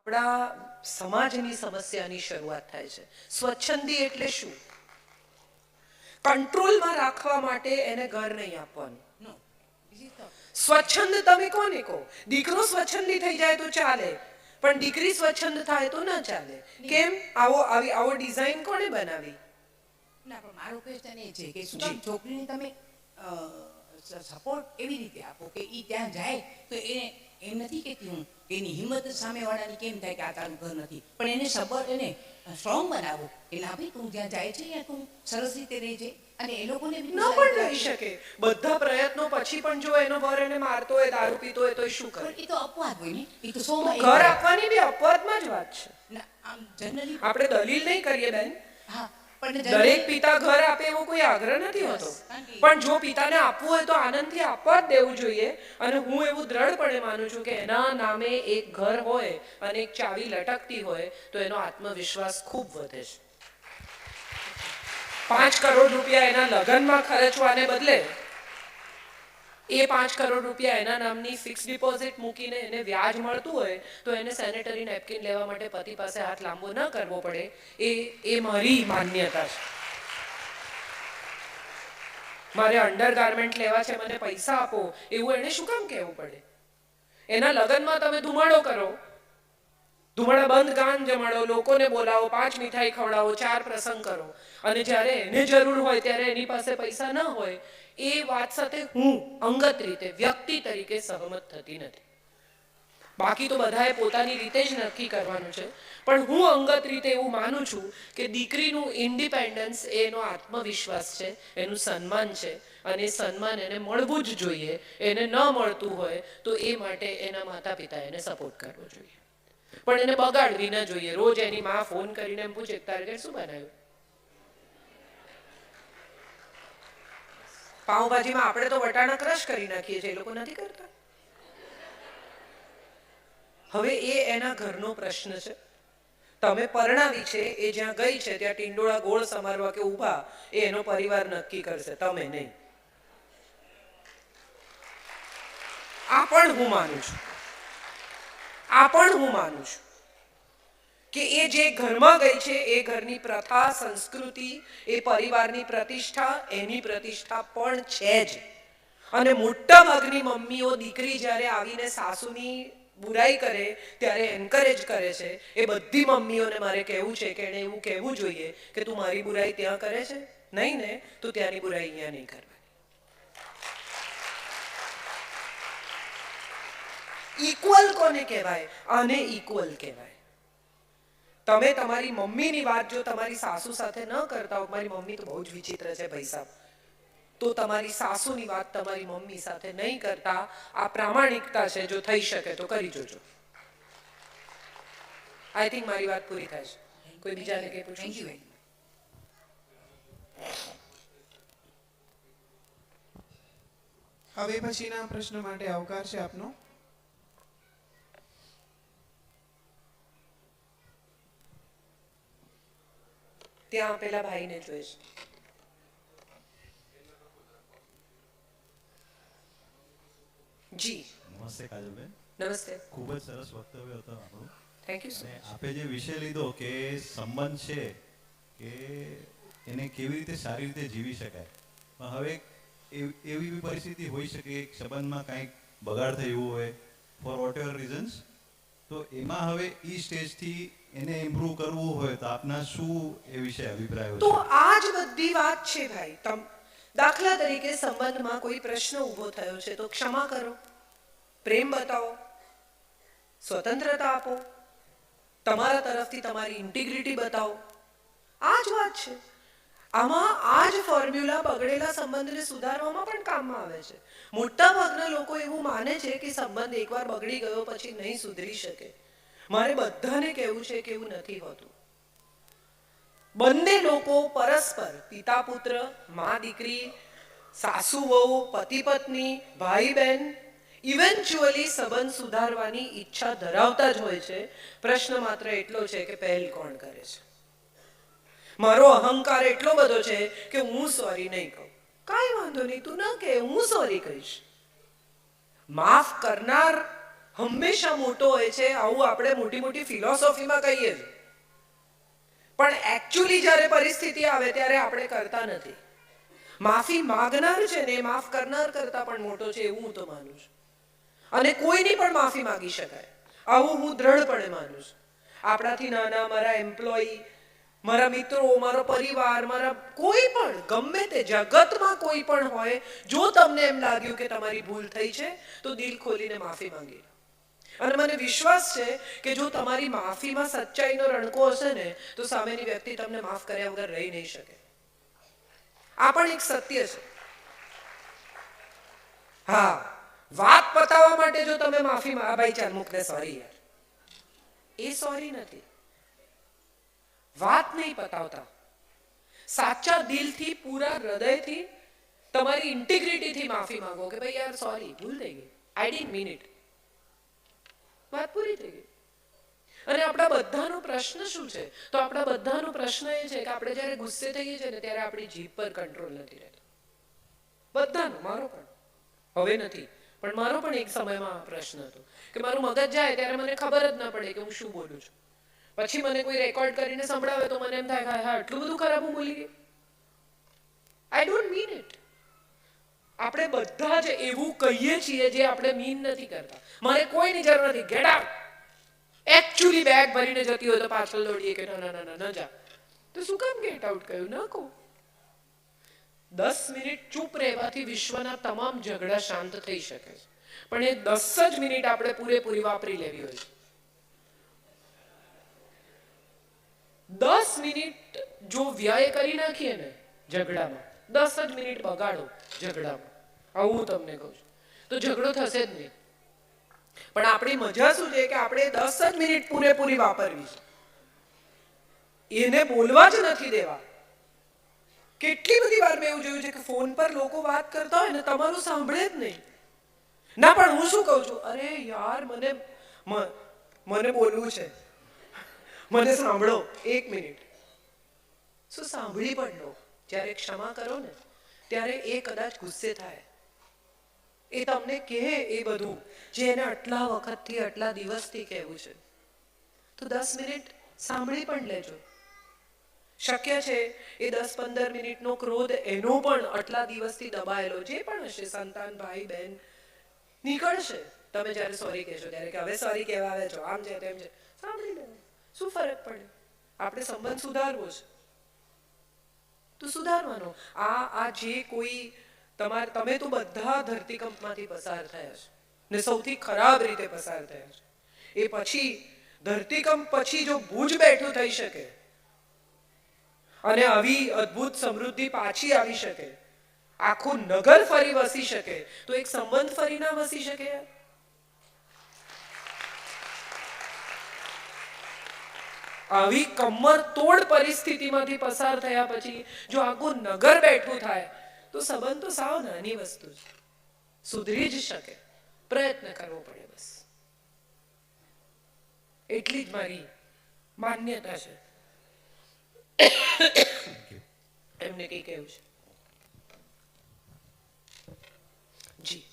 આપણા સમાજની સમસ્યાની શરૂઆત થાય છે. સ્વચ્છંદી એટલે શું? કંટ્રોલમાં રાખવા માટે એને ઘર નહીં આપવાનું. સ્વચ્છંદ તમે કોને કહો? દીકરો સ્વચ્છંદી થઈ જાય તો ચાલે, પણ દીકરી સ્વચ્છંદ થાય તો ના ચાલે. કેમ? આવો ડિઝાઇન કોને બનાવી? ના, પણ મારો ક્વેશ્ચન એ છે કે શું કામ છોકરીને તમે સપોર્ટ એવી રીતે આપો કે એ ત્યાં જાય તો એને એમ નથી કહેતી હું કે એની હિંમત સામેવાળાની કેમ થાય કે આ તારું ઘર નથી, પણ એને સબળ એને સ્ટ્રોંગ બનાવો કે ના ભાઈ તું જ્યાં જાય છે ત્યાં તું સરસ રીતે રહેજે, અને એ લોકોને ન પણ રહી શકે. બધા પ્રયત્નો પછી પણ જો એનો વર એને મારતો હોય, દારૂ પીતો હોય તો શું કરે? એ તો અપવાદ હોય ને, એ તો સોમાં ઘર આપવાની બી અપવાદમાં જ વાત છે. આમ જનરલી આપણે દલીલ નહીં કરીએ બેન. હા, પણ દરેક પિતા ઘર આપે એવો કોઈ આગ્રહ નથી હોતો, પણ જો પિતાને આપવું હોય તો આનંદથી આપવા જ દેવું જોઈએ. અને હું એવું દ્રઢપણે માનું છું કે એના નામે એક ઘર હોય અને એક ચાવી લટકતી હોય તો એનો આત્મવિશ્વાસ ખૂબ વધે છે. 5 કરોડ રૂપિયા એના લગ્નમાં ખર્ચવાને બદલે એ 5 કરોડ રૂપિયા એના નામની ફિક્સ ડિપોઝિટ મૂકીને એને વ્યાજ મળતું હોય તો એને સેનેટરી નેપકિન લેવા માટે પતિ પાસે હાથ લાંબો ન કરવો પડે. એ મારી માન્યતા છે. મારે અંડરગાર્મેન્ટ લેવા છે, મને પૈસા આપો, એવું એને શું કામ કહેવું પડે? એના લગ્નમાં તમે ધુમાડો કરો, ધુમાડા બંધ ગાન જમાડો, લોકોને બોલાવો, 5 મીઠાઈ ખવડાવો, 4 પ્રસંગ કરો, અને જ્યારે એને જરૂર હોય ત્યારે એની પાસે પૈસા ન હોય, એ વાત સાથે હું અંગત રીતે વ્યક્તિ તરીકે સહમત થતી નથી. બાકી તો બધાએ પોતાની રીતે જ નક્કી કરવાનું છે, પણ હું અંગત રીતે એવું માનું છું કે દીકરીનું ઇન્ડિપેન્ડન્સ એનો આત્મવિશ્વાસ છે, એનું સન્માન છે, અને સન્માન એને મળવું જ જોઈએ. એને ન મળતું હોય તો એ માટે એના માતા પિતા એને સપોર્ટ કરવો જોઈએ, પણ એને બગાડવી ન જોઈએ. રોજ એની માં ફોન કરીને એમ પૂછે તારે ઘરે શું બનાવ્યું? પાઉંભાજીમાં આપણે તો વટાણા ક્રશ કરી નાખીએ છીએ, એ લોકો નથી કરતા. હવે એ એના ઘરનો પ્રશ્ન છે. તમે પરણાવી છે, એ જ્યાં ગઈ છે ત્યાં ટિંડોળા ગોળ સમારવા કે ઊભા એ એનો પરિવાર નક્કી કરશે, તમે નહીં. આ પણ હું માનું છું કે એ જે ઘરમાં ગઈ છે એ ઘરની પ્રથા, સંસ્કૃતિ, એ પરિવારની પ્રતિષ્ઠા, એની પ્રતિષ્ઠા પણ છે જ. અને મોટા ભાગની મમ્મીઓ દીકરી જ્યારે આવીને સાસુની બુરાઈ કરે ત્યારે એન્કરેજ કરે છે. એ બધી મમ્મીઓને મારે કહેવું છે કે એને એવું કહેવું જોઈએ કે તું મારી બુરાઈ ત્યાં કરે છે, નહીં ને, તું ત્યાંની બુરાઈ અહીંયા નહીં કરવાની. ઇક્વલ કોને કહેવાય? આને ઇક્વલ કહેવાય. તમે તમારી મમ્મીની વાત જો તમારી સાસુ સાથે ન કરતા હો, મારી મમ્મી તો બહુ જ વિચિત્ર છે ભાઈ સાહેબ, તો તમારી સાસુની વાત તમારી મમ્મી સાથે નહીં કરતા. આ પ્રામાણિકતા છે, જો થઈ શકે તો કરી જોજો. આઈ થિંક મારી વાત પૂરી થાય છે. કોઈ બીજાને કંઈ પૂછવું? હવે પછીના પ્રશ્ન માટે અવકાશ છે આપનો. ત્યાં પેલા ભાઈને જોઈશ. જી નમસ્તે કાજલબેન. નમસ્તે. ખૂબ જ સરસ વક્તવ્ય હતું આપણું. થેન્ક યુ સો અને મચ. આપે જે વિષય લીધો કે સંબંધ છે કે એને કેવી રીતે સારી રીતે જીવી શકાય, પણ હવે એવી પરિસ્થિતિ હોઈ શકે એક સંબંધમાં કાંઈક બગાડ થયું હોય ફોર વોટ એવર રીઝન્સ, તો એમાં હવે એ સ્ટેજથી એને ઇમ્પ્રૂવ કરવું હોય તો આપના શું એ વિશે અભિપ્રાયો તો છે? આ જ બધી વાત છે ભાઈ. દાખલા તરીકે સંબંધમાં કોઈ પ્રશ્ન ઊભો થયો છે તો ક્ષમા કરો, પ્રેમ બતાવો, સ્વતંત્રતા આપો, તમારા તરફથી તમારી ઇન્ટિગ્રિટી બતાવો. આ જ વાત છે. આમાં આ જ ફોર્મ્યુલા બગડેલા સંબંધને સુધારવામાં પણ કામમાં આવે છે. મોટા ભાગના લોકો એવું માને છે કે સંબંધ એકવાર બગડી ગયો પછી નહીં સુધરી શકે. મારે બધાને કહેવું છે કે એવું નથી હોતું. બંને લોકો પરસ્પર, પિતા પુત્ર, મા દીકરી, સાસુ વહુ, પતિ પત્ની, ભાઈ બહેન, ઇવેન્ચ્યુઅલી સંબંધ સુધારવાની ઈચ્છા ધરાવતા જ હોય છે. પ્રશ્ન માત્ર એટલો છે કે પહેલ કોણ કરે છે. મારો અહંકાર એટલો બધો છે કે હું સોરી નહીં કહું. કાંઈ વાંધો નહીં, તું ન કહે, હું સોરી કહીશ. માફ કરનાર હંમેશા મોટો હોય છે, આવું આપણે મોટી મોટી ફિલોસોફીમાં કહીએ છીએ, પણ એકચ્યુઅલી જ્યારે પરિસ્થિતિ આવે ત્યારે આપણે કરતા નથી. માફી માંગનાર છે ને એ માફ કરનાર કરતા પણ મોટો છે એવું હું તો માનું છું. અને કોઈની પણ માફી માંગી શકાય, આવું હું દ્રઢપણે માનું છું. આપણાથી નાના, મારા એમ્પ્લોયી, મારા મિત્રો, મારો પરિવાર, મારા કોઈ પણ ગમે તે જગતમાં કોઈ પણ હોય, જો તમને એમ લાગ્યું કે તમારી ભૂલ થઈ છે તો દિલ ખોલીને માફી માંગી લો. અને મને વિશ્વાસ છે કે જો તમારી માફીમાં સચ્ચાઈનો રણકો હશે ને તો સામેની વ્યક્તિ તમને માફ કર્યા વગર રહી નહીં શકે. આ પણ એક સત્ય છે. હા, વાત પતાવવા માટે જો તમે માફી ભાઈ ચાલ મૂકને સોરી યાર, એ સોરી નથી. વાત નહીં પતાવતા, સાચા દિલથી, પૂરા હૃદયથી, તમારી ઇન્ટિગ્રિટીથી માફી માંગો કે ભાઈ યાર સોરી, ભૂલ થઈ ગઈ, આઈ ડિડન્ટ મીન ઇટ. વાત પૂરી થઈ ગઈ. અને આપણા બધાનો પ્રશ્ન શું છે? તો આપણા બધાનો પ્રશ્ન એ છે કે આપણે જ્યારે ગુસ્સે થઈએ છીએ ને ત્યારે આપણી જીભ પર કંટ્રોલ નથી રહેતો. બધાનો, મારો પણ હવે નથી, પણ મારો પણ એક સમયમાં પ્રશ્ન હતો કે મારું મગજ જાય ત્યારે મને ખબર જ ના પડે કે હું શું બોલું છું. પછી મને કોઈ રેકોર્ડ કરીને સંભળાવે તો મને એમ થાય કે હા એટલું બધું ખરાબ હું બોલી ગઈ. I don't mean it. આપણે બધા જ એવું કહીએ છીએ જે આપણે મીન નથી કરતા. મારે કોઈની જરૂર નથી, ગેટ આઉટ. એકચ્યુઅલી બેગ ભરીને જતી હોય તો પાછળ દોડીએ કે ના ના ના ના જા. તો શું કામ ગેટ આઉટ કહ્યું? ન કહું. 10 મિનિટ ચૂપ રહેવાથી વિશ્વના તમામ ઝઘડા શાંત થઈ શકે છે, પણ એ 10 જ મિનિટ આપણે પૂરેપૂરી વાપરી લેવી હોય છે. 10 મિનિટ જો વ્યય કરી નાખીએ ને ઝઘડામાં, 10 જ મિનિટ બગાડો ઝઘડામાં, આવું હું તમને કહું છું, તો ઝઘડો થશે જ નહીં. પણ આપણી મજા શું છે કે આપણે 10 જ મિનિટ પૂરેપૂરી વાપરવી છે, એને બોલવા જ નથી દેવા. કેટલી બધી વાર મેં એવું જોયું છે કે ફોન પર લોકો વાત કરતા હોય ને તમારું સાંભળે જ નહીં. ના પણ હું શું કહું છું, અરે યાર મને બોલવું છે, મને સાંભળો 1 મિનિટ. શું સાંભળી પણ લો. જ્યારે ક્ષમા કરો ને ત્યારે એ કદાચ ગુસ્સે થાય, એ તમને કહે એ બધું જે એને આટલા વખતથી, આટલા દિવસથી કહેવું છે, તો 10 મિનિટ સાંભળી પણ લેજો. શક્ય છે એ 10-15 મિનિટનો ક્રોધ એનો પણ આટલા દિવસથી દબાયેલો જે પણ હશે, સંતાન, ભાઈ, બહેન, નીકળશે તમે જ્યારે સોરી કહેશો ત્યારે કે હવે સોરી કહેવા આવે છો, આમ છે તેમ છે. સાંભળી લો, શું ફરક પડે? આપણે સંબંધ સુધારવો છે તો સુધારવાનો. આ જે કોઈ તમે તો બધા ધરતીકંપમાંથી પસાર થયા છે ને સૌથી ખરાબ રીતે પસાર થયા છે. એ પછી ધરતીકંપ પછી જો ભુજ બેઠું થઈ શકે અને આવી અદ્ભુત સમૃદ્ધિ પાછી આવી શકે, આખું નગર ફરી વસી શકે, તો એક સંબંધ ફરી ના વસી શકે? આવી કમર તોડ પરિસ્થિતિમાંથી પસાર થયા પછી જો આખું નગર બેઠું થાય તો સંબંધ તો સાવ નાની વસ્તુ છે, સુધરી જ શકે. પ્રયત્ન કરવો પડે બસ, એટલી જ મારી માન્યતા છે. એમને કઈ કહેવું છે? જી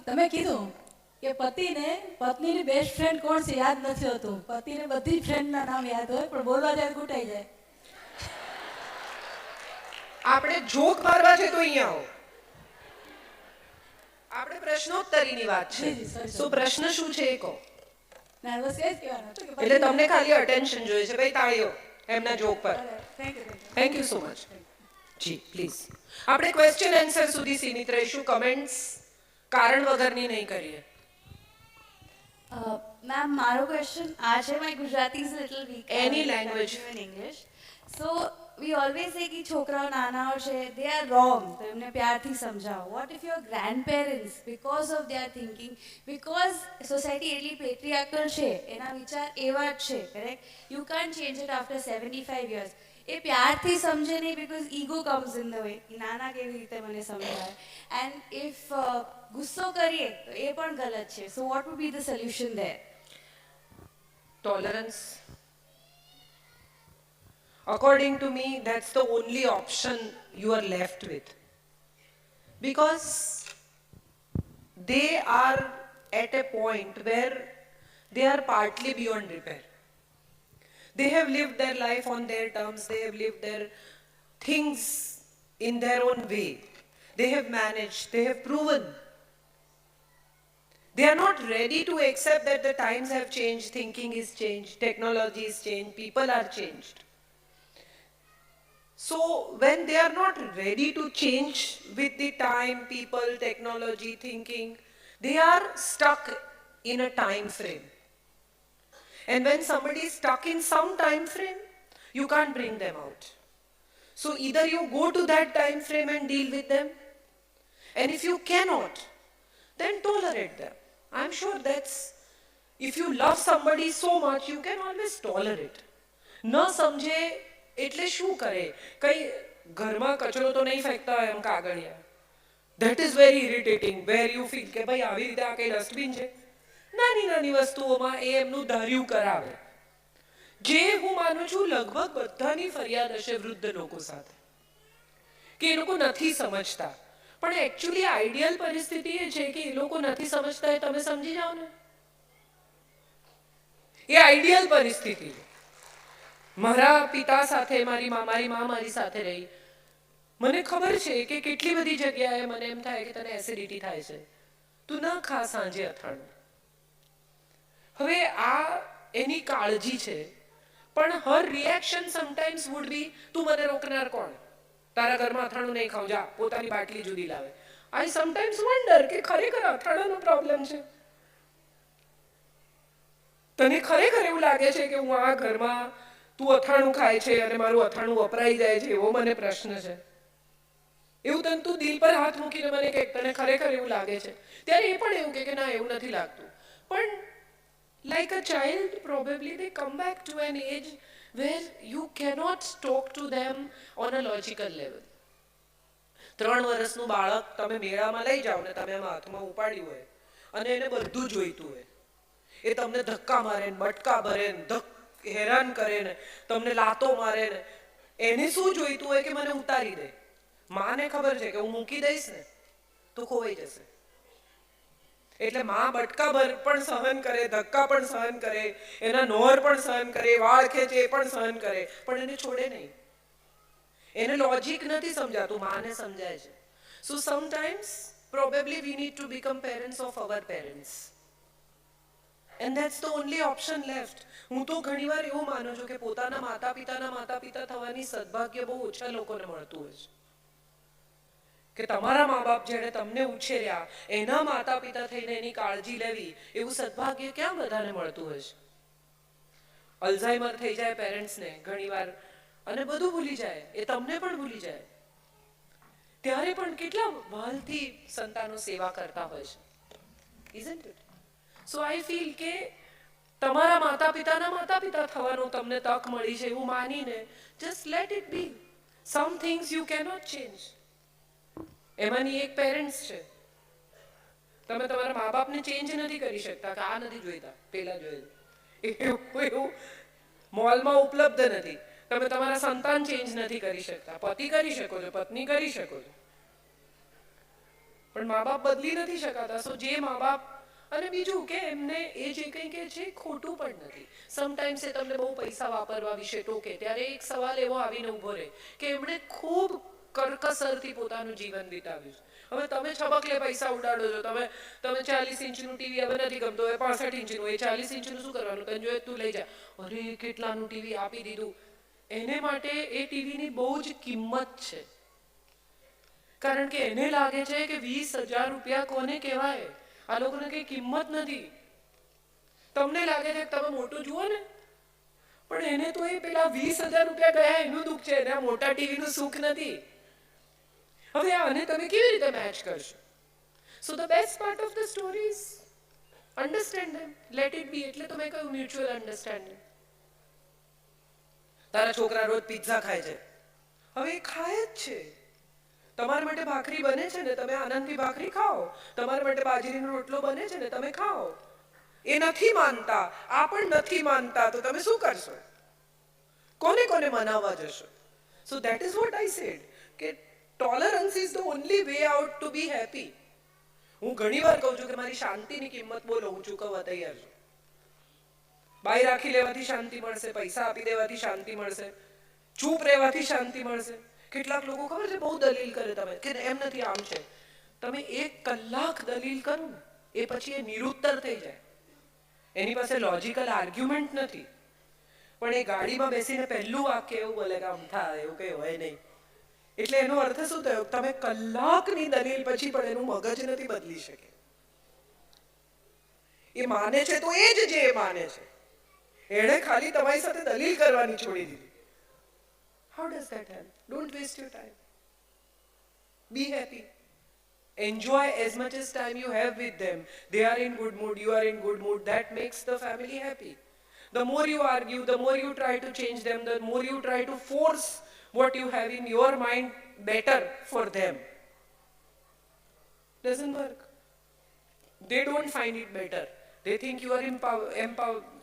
તમે કીધું કે પતિને પત્નીની બેસ્ટ ફ્રેન્ડ કોણ છે યાદ નથી હોતું. પતિને બધી ફ્રેન્ડના નામ યાદ હોય પણ બોલવા જાય ઘૂંટાઈ જાય. આપણે જોક મારવા છે તો અહીંયા આવો. આપણે પ્રશ્નોત્તરીની વાત છે. તો પ્રશ્ન શું છે એ કહો. ના બસ એ જ કહેવાનું હતું કે એટલે તમને ખાલી અટેન્શન જોઈએ છે ભાઈ, તાળીઓ એમના જોક પર. Thank you so much. Ji please. આપણે ક્વેશ્ચન આન્સર સુધી સીમિત રહીશું, કમેન્ટ્સ કારણ વગરની નહીં કરીએ. Ma'am, મારો question આ છે, my Gujarati is a little weak. Any language. In English. So we always say કે છોકરાઓ નાના હોય છે, they are wrong, તો એમને પ્યારથી સમજાવો. What if your grandparents, because of their thinking, because society એટલી patriarchal છે, એના વિચાર એવા જ છે, correct? You can't change it after 75 years. એ પ્યારથી સમજે નહીં, because ego comes in the way. નાના કેવી રીતે મને સમજાય? And if ગુસ્સો કરીએ તો એ પણ ગલત છે. So what would be the solution there? Tolerance, According to me, that's the only option you are left with. Because they are at a point where they are partly beyond repair. They have lived their life on their terms, they have lived their things in their own way. They have managed, they have proven. They are not ready to accept that the times have changed, thinking is changed, technology is changed, people are changed. So when they are not ready to change with the time, people, technology, thinking, they are stuck in a time frame. And when somebody is stuck in some time frame, you can't bring them out. So either you go to that time frame and deal with them, and if you cannot, then tolerate them. I'm sure that's, if you love somebody so much, you can always tolerate. ન સમજે એટલે શું કરે? કઈ ઘરમાં કચરો તો નહીં ફેંકતા હોય એમ કાગળિયા. That is very irritating, where you feel કે ભાઈ આવી રીતે આ કઈ ડસ્ટબિન છે. નાની નાની વસ્તુઓમાં એ એમનું ધાર્યું કરાવે. જે હું માનું છું લગભગ બધાની ફરિયાદ હશે વૃદ્ધ લોકો સાથે કે એ લોકો નથી સમજતા. પણ એકચ્યુઅલી આઈડિયલ પરિસ્થિતિ એ છે કે એ લોકો નથી સમજતા એ તમે સમજી જાઓ ને. એ આઈડિયલ પરિસ્થિતિ. મારા પિતા સાથે મારી મા મારી સાથે રહી. મને ખબર છે કે કેટલી બધી જગ્યાએ મને એમ થાય કે તને એસિડિટી થાય છે, તું ન ખા સાંજે અથાણું. હવે આ એની કાળજી છે, પણ હર રિએક્શન સમટાઈમ્સ વુડ બી તું મને રોકનાર કોણ? તારા ઘરમાં અથાણું નહીં ખાઉં, જા પોતાની બાટલી જુદી લાવે. આઈ સમટાઈમ્સ વન્ડર કે ખરેખર અથાણાનો પ્રોબ્લેમ છે. તને ખરેખર એવું લાગે છે કે હું આ ઘરમાં તું અથાણું ખાય છે અને મારું અથાણું વપરાઈ જાય છે એવો મને પ્રશ્ન છે? એવું તને તું દિલ પર હાથ મૂકીને મને કે તને ખરેખર એવું લાગે છે? ત્યારે એ પણ એવું કે ના એવું નથી લાગતું. પણ like a child, probably they come back to an age where you cannot talk to them on a logical level. 3 વર્ષનું બાળક તમે મેળામાં લઈ જાઓ ને તમે એમાં હાથમાં ઉપાડ્યું હોય અને એને બધું જોઈતું હોય, એ તમને ધક્કા મારે ને મટકા ભરે ને હેરાન કરે ને તમને લાતો મારે ને એને શું જોઈતું હોય કે મને ઉતારી દે. માને ખબર છે કે હું મૂકી દઈશ ને તો ખોવાઈ જશે. એટલે માં બટકાભર પણ સહન કરે, ધક્કા પણ સહન કરે, એના નોર પણ સહન કરે, વાળ ખેંચે એ પણ સહન કરે, પણ એને છોડે નહીં. એને લોજિક નથી સમજાતું, માને સમજાય છે. So sometimes probably we need to become parents of our parents. And that's the only option left. હું તો ઘણીવાર એવું માનું છું કે પોતાના માતા પિતા થવાની સદભાગ્ય બહુ ઓછા લોકોને મળતું હોય છે. કે તમારા મા બાપ જેણે તમને ઉછેર્યા એના માતા પિતા થઈને એની કાળજી લેવી એવું સદભાગ્ય ક્યાં બધાને મળતું હોય છે? અલ્ઝાઇમર થઈ જાય પેરેન્ટ્સને ઘણીવાર અને બધું ભૂલી જાય, એ તમને પણ ભૂલી જાય. ત્યારે પણ કેટલા વાલથી સંતાનો સેવા કરતા હોય છે. Isn't it? So I feel કે તમારા માતા પિતા થવાનો તમને તક મળી છે એવું માનીને just let it be. Some things you cannot change. એમાંની એક પેરેન્ટ્સ છે. તમે તમારા મા બાપને ચેન્જ નથી કરી શકતા કે આ નથી જોઈતા, પેલા જોઈતા. એવું મોલમાં ઉપલબ્ધ નથી. તમે તમારા સંતાન ચેન્જ નથી કરી શકતા. પતિ કરી શકો છો, પત્ની કરી શકો છો, પણ મા બાપ બદલી નથી શકાતા. સો જે મા બાપ, અને બીજું કે એમને એ જે કંઈ કે છે ખોટું પણ નથી. સમટાઈમ્સ એ તમને બહુ પૈસા વાપરવા વિશે ટોકે ત્યારે એક સવાલ એવો આવીને ઊભો રહે કે એમણે ખૂબ કરકસરથી પોતાનું જીવન વિતાવ્યું છે. હવે તમે છબકલે પૈસા ઉડાડો છો. તમે 40 ઇંચનું ટીવી હવે નથી ગમતું, હવે 65 ઇંચનું. એ 40 ઇંચનું શું કરવાનું? તને જોઈએ તું લઈ જા. અરે કેટલાનું ટીવી આપી દીધું. એને માટે એ ટીવીની બહુ જ કિંમત છે. કારણ કે એને લાગે છે કે 20,000 રૂપિયા કોને કહેવાય? આ લોકોને કઈ કિંમત નથી. તમને લાગે છે કે તમે મોટું જુઓ ને, પણ એને તો એ પેલા 20,000 રૂપિયા ગયા એનું દુઃખ છે, એને મોટા ટીવીનું સુખ નથી. હવે આને તમે કેવી રીતે મેચ કરશો? So the best part of the story is understand them, let it be. એટલે તો મેં કહ્યું મ્યુચ્યુઅલ અન્ડરસ્ટેન્ડિંગ. તારા છોકરા રોજ પિઝા ખાય છે, હવે એ ખાય જ છે. તમારા માટે ભાખરી બને છે ને તમે આનંદથી ભાખરી ખાઓ. તમારા માટે બાજરીનો રોટલો બને છે ને તમે ખાઓ. એ નથી માનતા, આ પણ નથી માનતા, તો તમે શું કરશો? કોને કોને મનાવવા જશો? So that is what I said કે tolerance is the only way out to be happy. હું ઘણી વાર કહું છું કે મારી શાંતિની કિંમત બોલો, હું ચૂકવવા તૈયાર છું. બાઈ રાખી લેવાથી શાંતિ મળશે, પૈસા આપી દેવાથી શાંતિ મળશે, ચૂપ રહેવાથી શાંતિ મળશે. કેટલાક લોકો ખબર છે બહુ દલીલ કરે તમે કે એમ નથી આમ છે. તમે 1 કલાક દલીલ કરો ને એ પછી એ નિરુત્તર થઈ જાય. એની પાસે લોજિકલ આર્ગ્યુમેન્ટ નથી. પણ એ ગાડીમાં બેસીને પહેલું વાક્ય એવું બોલે કે આમ થાય એવું કઈ હોય નહીં. એટલે એનો અર્થ શું થયો? તમે કલાકની દલીલ પછી પણ એનું મગજ નથી બદલી શકે. એ માને છે તો એ જ જે એ માને છે. એણે ખાલી તમારી સાથે દલીલ કરવાની છોડી દીધી. How does that help? Don't waste your time. Be happy. Enjoy as much as time you have with them. They are in good mood, you are in good mood. That makes the family happy. The more you argue, the more you try to change them, the more you try to force what you have in your mind better for them. Doesn't work. They don't find it better. They think you are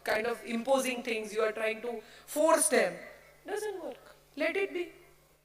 kind of imposing things. You are trying to force them. Doesn't work. Let it be.